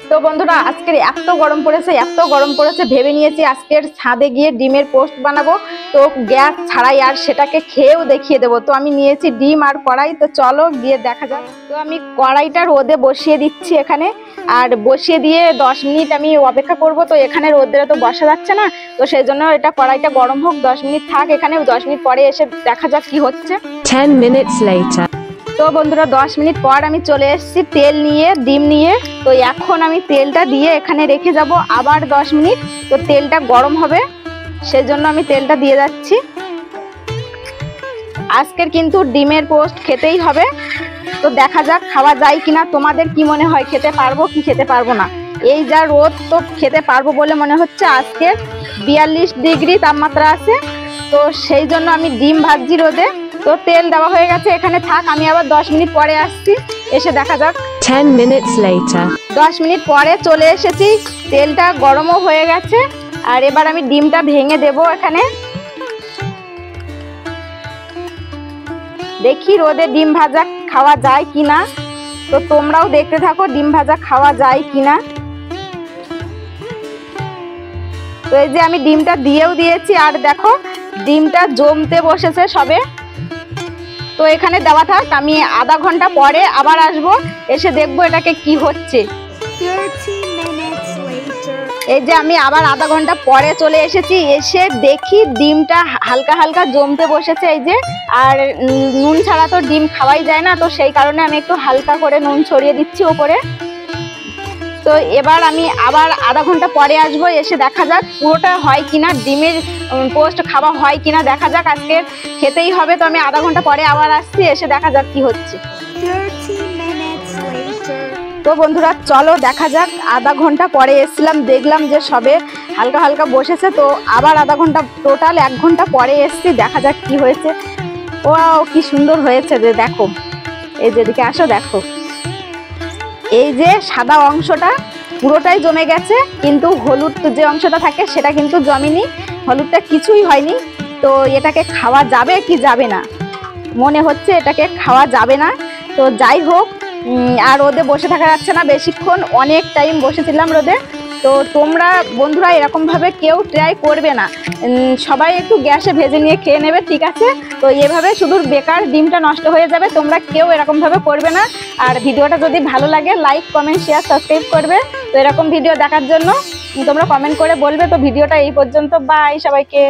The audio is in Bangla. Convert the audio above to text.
তো বন্ধুরা আজকের এত গরম পড়েছে ভেবে নিয়েছি আজকের ছাদে গিয়ে ডিমের পোস্ট বানাবো। তো গ্যাস ছাড়াই আর সেটাকে খেয়েও দেখিয়ে দেবো। তো আমি নিয়েছি ডিম আর কড়াই, তো চলো গিয়ে দেখা যাক। তো আমি কড়াইটা রোদে বসিয়ে দিচ্ছি এখানে, আর বসিয়ে দিয়ে 10 মিনিট আমি অপেক্ষা করব। তো এখানে রোদে তো বসা যাচ্ছে না, তো সেই জন্য এটা কড়াইটা গরম হোক, 10 মিনিট থাক এখানে। 10 মিনিট পরে এসে দেখা যাক কি হচ্ছে। 10 minutes later. তো বন্ধুরা 10 মিনিট পর আমি চলে এসেছি তেল নিয়ে, ডিম নিয়ে। তো এখন আমি তেলটা দিয়ে এখানে রেখে যাব আবার 10 মিনিট। তো তেলটা গরম হবে, সেজন্য আমি তেলটা দিয়ে যাচ্ছি। আজকের কিন্তু ডিমের পোস্ট খেতেই হবে। তো দেখা যাক খাওয়া যায় কিনা। তোমাদের কি মনে হয় খেতে পারবো কি খেতে পারবো না? এই যা রোদ, তো খেতে পারবো বলে মনে হচ্ছে। আজকে 42 ডিগ্রি তাপমাত্রা আছে, তো সেই জন্য আমি ডিম ভাজছি রোদে। তো তেল দেওয়া হয়ে গেছে, এখানে থাক, আমি আবার 10 মিনিট পরে আসছি, এসে দেখা যাক। 10 minutes later. 10 মিনিট পরে চলে এসেছি, তেলটা গরমও হয়ে গেছে। আর এবার আমি ডিমটা ভেঙে দেব এখানে। দেখি রোদে ডিম ভাজা খাওয়া যায় কিনা। তো তোমরাও দেখতে থাকো ডিম ভাজা খাওয়া যায় কিনা। তো এই যে আমি ডিমটা দিয়েও দিয়েছি, আর দেখো ডিমটা জমতে বসেছে সবে। তো এখানে দেওয়া থাক, আমি আধা ঘন্টা পরে আবার আসবো, এসে দেখবো এটাকে কি হচ্ছে। 30 minutes later. এই যে আমি আবার আধা ঘন্টা পরে চলে এসেছি, এসে দেখি ডিমটা হালকা হালকা জমতে বসেছে। এই যে, আর নুন ছাড়া তো ডিম খাওয়াই যায় না, তো সেই কারণে আমি একটু হালকা করে নুন ছড়িয়ে দিচ্ছি উপরে। তো এবার আমি আবার আধা ঘন্টা পরে আসবো, এসে দেখা যাক পুরোটা হয় কিনা, ডিমের পোস্ট খাওয়া হয় কিনা দেখা যাক। আজকে খেতেই হবে, তো আমি আধা ঘন্টা পরে আবার আসছি, এসে দেখা যাক কি হচ্ছে। 30 minutes later. তো বন্ধুরা চলো দেখা যাক। আধা ঘন্টা পরে এসছিলাম, দেখলাম যে সবে হালকা হালকা বসেছে। তো আবার আধা ঘন্টা, টোটাল 1 ঘন্টা পরে এসছি, দেখা যাক কি হয়েছে। ওয়াও কি সুন্দর হয়েছে যে, দেখো এই যেদিকে আসো, দেখো এই যে সাদা অংশটা পুরোটাই জমে গেছে, কিন্তু হলুদ যে অংশটা থাকে সেটা কিন্তু জমেনি, হলুদটা কিছুই হয়নি। তো এটাকে খাওয়া যাবে কি যাবে না? মনে হচ্ছে এটাকে খাওয়া যাবে না। তো যাই হোক, আর রোদে বসে থাকা যাচ্ছে না বেশিক্ষণ, অনেক টাইম বসেছিলাম রোদে। তো তোমরা বন্ধুরা এরকমভাবে কেউ ট্রাই করবে না, সবাই একটু গ্যাসে ভেজে নিয়ে খেয়ে নেবে, ঠিক আছে? তো এভাবে শুধু বেকার ডিমটা নষ্ট হয়ে যাবে, তোমরা কেউ এরকমভাবে করবে না। আর ভিডিওটা যদি ভালো লাগে লাইক কমেন্ট শেয়ার সাবস্ক্রাইব করবে। তো এরকম ভিডিও দেখার জন্য তোমরা কমেন্ট করে বলবে। তো ভিডিওটা এই পর্যন্ত, বাই সবাইকে।